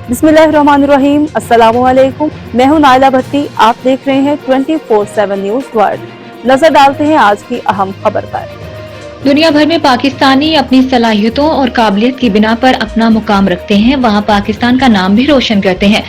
बिस्मिल्लाहिर्रहमानिर्रहीम, अस्सलामुअलैकुम। मैं हूं नाइला भट्टी। आप देख रहे हैं 24/7 न्यूज वर्ल्ड। नजर डालते हैं आज की अहम खबर पर। दुनिया भर में पाकिस्तानी अपनी सलाहियतों और काबिलियत की बिना पर अपना मुकाम रखते हैं, वहाँ पाकिस्तान का नाम भी रोशन करते हैं।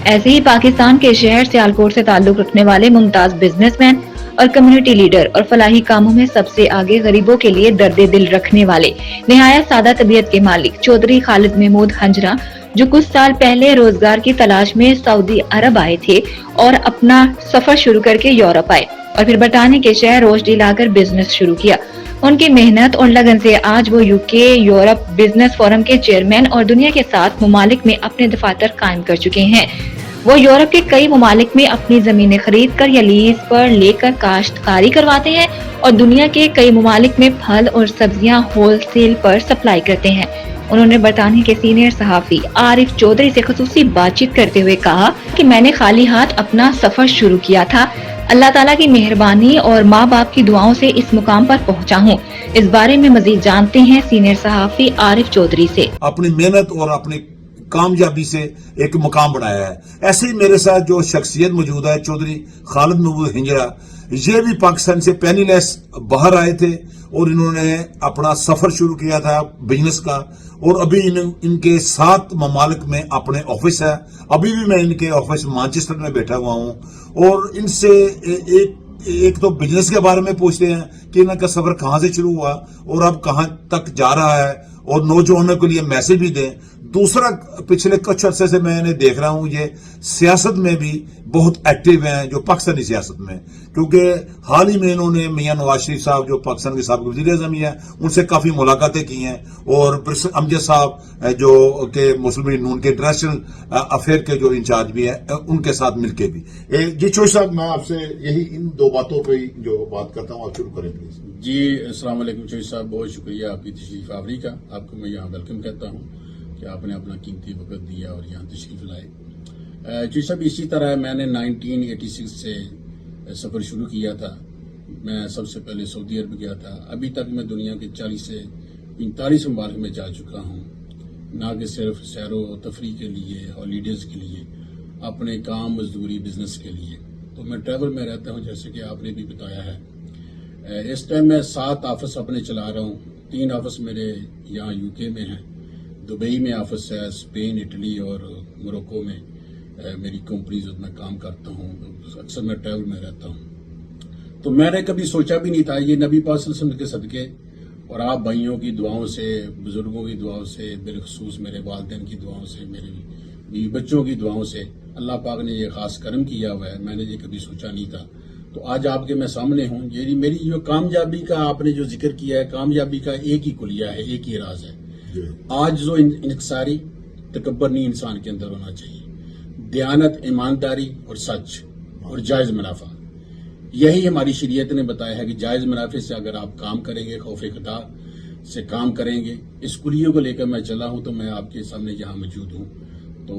ऐसे ही पाकिस्तान के शहर सियालकोट से ताल्लुक रखने वाले मुमताज बिजनेसमैन और कम्युनिटी लीडर और फलाही कामों में सबसे आगे गरीबों के लिए दर्द दिल रखने वाले निहायत सादा तबीयत के मालिक चौधरी खालिद महमूद हंजरा, जो कुछ साल पहले रोजगार की तलाश में सऊदी अरब आए थे और अपना सफर शुरू करके यूरोप आए और फिर बरतानिया के शहर रोशडी लाकर बिजनेस शुरू किया। उनकी मेहनत और लगन से आज वो यूके यूरोप बिजनेस फोरम के चेयरमैन और दुनिया के 7 ममालिक में अपने दफातर कायम कर चुके हैं। वो यूरोप के कई ममालिक में अपनी जमीनें खरीद कर या लीज पर लेकर काश्तकारी करवाते हैं और दुनिया के कई ममालिक में फल और सब्जियां होलसेल पर सप्लाई करते हैं। उन्होंने बरतानिया के सीनियर सहाफी आरिफ चौधरी से खुसूसी बातचीत करते हुए कहा कि मैंने खाली हाथ अपना सफर शुरू किया था। अल्लाह ताला की मेहरबानी और माँ बाप की दुआओं से इस मुकाम पर पहुँचा हूँ। इस बारे में मजीद जानते हैं सीनियर सहाफी आरिफ चौधरी से। अपनी मेहनत और अपनी कामयाबी से एक मुकाम बनाया है। ऐसे ही मेरे साथ जो शख्सियत मौजूद है चौधरी खालिद महमूद हिंजरा, ये भी पाकिस्तान से पेनीलेस बाहर आए थे और इन्होंने अपना सफर शुरू किया था बिजनेस का और अभी इनके 7 ममालिक में अपने ऑफिस है। अभी भी मैं इनके ऑफिस मैनचेस्टर में बैठा हुआ हूँ और इनसे एक तो बिजनेस के बारे में पूछते हैं कि इनका सफर कहाँ से शुरू हुआ और अब कहाँ तक जा रहा है और नौजवानों के लिए मैसेज भी दें। दूसरा, पिछले कुछ अरसे से मैं इन्हें देख रहा हूं ये सियासत में भी बहुत एक्टिव हैं, जो पाकिस्तानी सियासत में, क्योंकि हाल ही में इन्होंने मियां नवाज शरीफ साहब जो पाकिस्तान के साबिक़ वज़ीर-ए-आज़म हैं उनसे काफी मुलाकातें की हैं और अमजद साहब जो के मुस्लिम लीग नून के इंटरनेशनल अफेयर के जो इंचार्ज भी हैं उनके साथ मिलकर भी। जी चौधरी साहब, मैं आपसे यही इन 2 बातों पर जो बात करता हूँ, आप शुरू करें प्लीज। जी अस्सलाम वालेकुम चौधरी साहब, बहुत शुक्रिया आपकी तशरीफ आवरी का। आपको मैं यहाँ वेलकम कहता हूँ कि आपने अपना कीमती वक्त दिया और यहाँ तशरीफ लाए। चौधरी साहब, इसी तरह मैंने 1986 से सफ़र शुरू किया था। मैं सबसे पहले सऊदी अरब गया था। अभी तक मैं दुनिया के 40 से 45 ममालिक में जा चुका हूँ, ना कि सिर्फ सैर व तफरी के लिए, हॉलीडेज़ के लिए, अपने काम, मजदूरी, बिजनेस के लिए। तो मैं ट्रैवल में रहता हूँ, जैसे कि आपने भी बताया है। इस टाइम मैं 7 ऑफिस अपने चला रहा हूँ। 3 ऑफिस मेरे यहाँ यूके में हैं, दुबई में ऑफिस है, स्पेन, इटली और मोरक्को में मेरी कंपनीज में काम करता हूँ। अक्सर मैं ट्रैवल में रहता हूँ। तो मैंने कभी सोचा भी नहीं था, ये नबी पाक सल्लल्लाहु अलैहि वसल्लम के सदके और आप भाइयों की दुआओं से, बुजुर्गों की दुआओं से, बिलखसूस मेरे वालिदैन की दुआओं से, मेरे बीवी बच्चों की दुआओं से अल्लाह पाक ने ये खास करम किया हुआ है। मैंने ये कभी सोचा नहीं था। तो आज आपके मैं सामने हूँ। ये मेरी जो कामयाबी का आपने जो जिक्र किया है, कामयाबी का एक ही कुलिया है, एक ही राज है। आज जो इंकसारी, तकब्बर नहीं इंसान के अंदर होना चाहिए। दयानत, ईमानदारी और सच और जायज मुनाफा, यही हमारी शरीयत ने बताया है कि जायज मुनाफे से अगर आप काम करेंगे, खौफ खुदा से काम करेंगे, इस कुलियों को लेकर मैं चला हूं, तो मैं आपके सामने यहाँ मौजूद हूँ। तो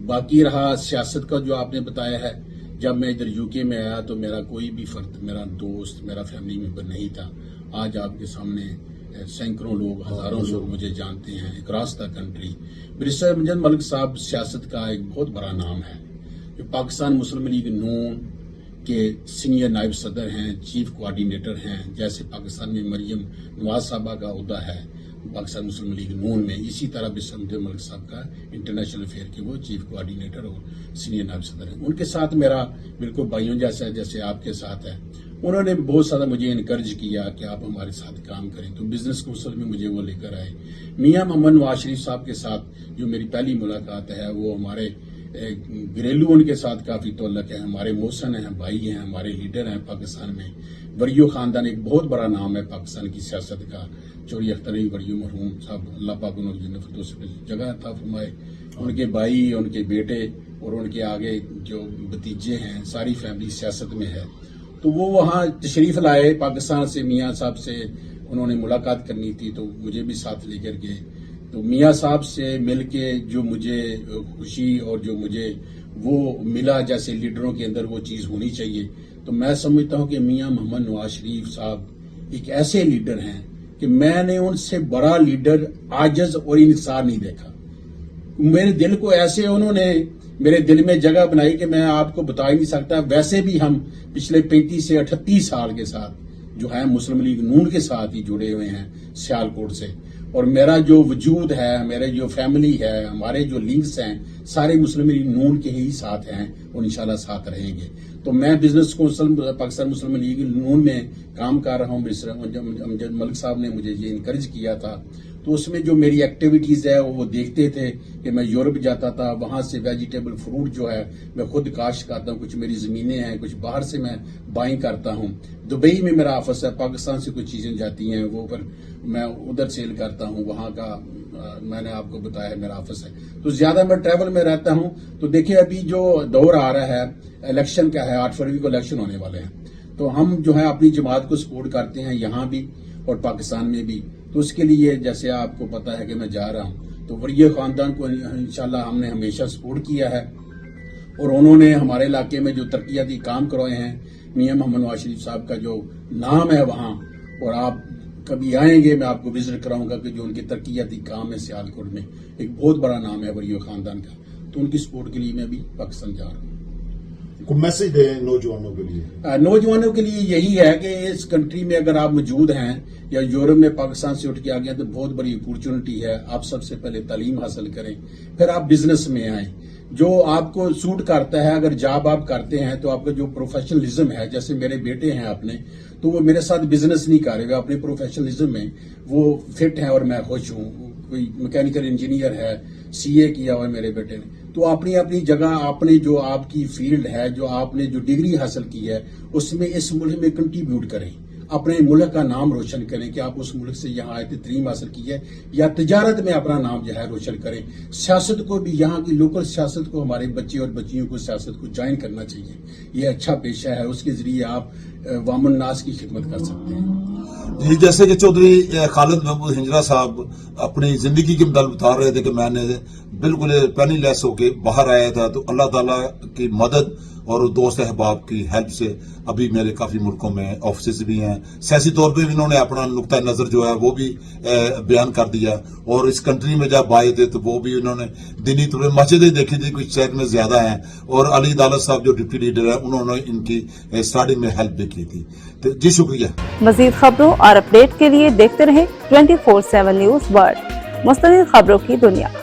बाकी रहा सियासत का जो आपने बताया है, जब मैं इधर यूके में आया तो मेरा कोई भी फर्द, मेरा दोस्त, मेरा फैमिली मेंबर नहीं था। आज आपके सामने सैकड़ों लोग, हजारों लोग मुझे जानते हैं across the country. Barrister Amjad Malik साहब सियासत का एक बहुत बड़ा नाम है, जो पाकिस्तान मुस्लिम लीग नून के सीनियर नायब सदर हैं, चीफ कोऑर्डिनेटर हैं। जैसे पाकिस्तान में मरियम नवाज साहबा का उहदा है पाकिस्तान मुस्लिम लीग नून में, इसी तरह बैरिस्टर अमजद मलिक साहब का इंटरनेशनल अफेयर के वो चीफ कोऑर्डिनेटर और सीनियर नायब सदर हैं। उनके साथ मेरा बिल्कुल भाइयों जैसा है, जैसे आपके साथ है। उन्होंने बहुत सारा मुझे इनकरेज किया कि आप हमारे साथ काम करें, तो बिजनेस काउंसिल में मुझे वो लेकर आए। मियां मोहम्मद नवाज शरीफ साहब के साथ जो मेरी पहली मुलाकात है, वो हमारे घरेलू उनके साथ काफी तल्लुक है। हमारे मोहसन हैं, भाई हैं, हमारे लीडर हैं पाकिस्तान में। वरियो खानदान एक बहुत बड़ा नाम है पाकिस्तान की सियासत का। चौधरी अख्तर अली वरियो मरहूम साहब, अल्लाह पाक उन्होंने जन्नत फिरदौस में जगह अता फरमाए। उनके भाई, उनके बेटे और उनके आगे जो भतीजे हैं, सारी फैमिली सियासत में है। तो वो वहाँ तशरीफ लाए पाकिस्तान से। मियाँ साहब से उन्होंने मुलाकात करनी थी, तो मुझे भी साथ लेकर गए। तो मियाँ साहब से मिलके जो मुझे खुशी और जो मुझे वो मिला, जैसे लीडरों के अंदर वो चीज़ होनी चाहिए, तो मैं समझता हूँ कि मियाँ मोहम्मद नवाज शरीफ साहब एक ऐसे लीडर हैं कि मैंने उनसे बड़ा लीडर आजज और इंसार नहीं देखा। मेरे दिल को ऐसे उन्होंने मेरे दिल में जगह बनाई कि मैं आपको बता ही नहीं सकता। वैसे भी हम पिछले 35 से 38 साल के साथ जो है मुस्लिम लीग नून के साथ ही जुड़े हुए हैं सियालकोट से, और मेरा जो वजूद है, मेरे जो फैमिली है, हमारे जो लिंक्स हैं सारे मुस्लिम लीग नून के ही साथ हैं और इंशाल्लाह साथ रहेंगे। तो मैं बिजनेस कौंसिल पाकिस्तान मुस्लिम लीग नून में काम कर रहा हूँ। अमजद मलिक साहब ने मुझे ये इनकरेज किया था, तो उसमें जो मेरी एक्टिविटीज है वो देखते थे कि मैं यूरोप जाता था, वहां से वेजिटेबल फ्रूट जो है मैं खुद काश्त करता हूँ, कुछ मेरी जमीनें हैं, कुछ बाहर से मैं बाइंग करता हूँ। दुबई में मेरा ऑफिस है, पाकिस्तान से कुछ चीजें जाती हैं वो पर मैं उधर सेल करता हूँ, वहां का मैंने आपको बताया है मेरा ऑफिस है। तो ज्यादा मैं ट्रैवल में रहता हूँ। तो देखिए अभी जो दौर आ रहा है इलेक्शन का है, 8 फरवरी को इलेक्शन होने वाले हैं, तो हम जो है अपनी जमात को सपोर्ट करते हैं यहाँ भी और पाकिस्तान में भी। तो उसके लिए जैसे आपको पता है कि मैं जा रहा हूँ, तो वरीय खानदान को इंशाल्लाह हमने हमेशा सपोर्ट किया है और उन्होंने हमारे इलाके में जो तरक्याती काम करवाए हैं, मियां मोहम्मद नवाज शरीफ साहब का जो नाम है वहाँ, और आप कभी आएंगे मैं आपको विजिट कराऊंगा कि जो उनके तरक्याती काम है सियालकोट में, एक बहुत बड़ा नाम है वरीय खानदान का। तो उनकी सपोर्ट के लिए मैं भी पाकिस्तान जा रहा हूँ। को मैसेज दें नौजवानों के लिए? नौजवानों के लिए यही है कि इस कंट्री में अगर आप मौजूद हैं या यूरोप में पाकिस्तान से उठ के आ गए तो बहुत बड़ी अपॉर्चुनिटी है। आप सबसे पहले तालीम हासिल करें, फिर आप बिजनेस में आए, जो आपको सूट करता है। अगर जॉब आप करते हैं तो आपका जो प्रोफेशनलिज्म है, जैसे मेरे बेटे हैं अपने, तो वो मेरे साथ बिजनेस नहीं कर रहे, वे अपने प्रोफेशनलिज्म में वो फिट हैं और मैं खुश हूँ। कोई मैकेनिकल इंजीनियर है, सीए किया हुआ है मेरे बेटे ने। तो अपनी अपनी जगह आपने जो आपकी फील्ड है, जो आपने जो डिग्री हासिल की है, उसमें इस मुल्क में कंट्रीब्यूट करें, अपने मुल्क का नाम रोशन करें कि आप उस मुल्क से यहाँ आए थे, तरीम हासिल की है, या तिजारत में अपना नाम जो है रोशन करें। सियासत को भी, यहाँ की लोकल सियासत को, हमारे बच्चे और बच्चियों को सियासत को ज्वाइन करना चाहिए। ये अच्छा पेशा है, उसके जरिए आप वामुन नास की खिदमत कर सकते हैं। जी, जैसे कि चौधरी खालिद महमूद हिंजरा साहब अपनी जिंदगी की मिसाल बता रहे थे कि मैंने बिल्कुल पैनी लेस होके बाहर आया था, तो अल्लाह ताला की मदद और दोस्त अहबाब की हेल्प से अभी मेरे काफी मुल्कों में ऑफिस भी हैं। सियासी तौर पे भी इन्होंने अपना नुक्ता नजर जो है वो भी बयान कर दिया, और इस कंट्री में जब आए थे तो वो भी उन्होंने दीनी तौर पर मस्जिदें देखी थी, कुछ शहर में ज्यादा हैं, और अली अदालत साहब जो डिप्टी लीडर है उन्होंने इनकी स्टार्टिंग में हेल्प भी की थी। तो जी शुक्रिया। मजीद खबरों और अपडेट के लिए देखते रहें 24/7 न्यूज वर्ल्ड, मुस्तकिल खबरों की दुनिया।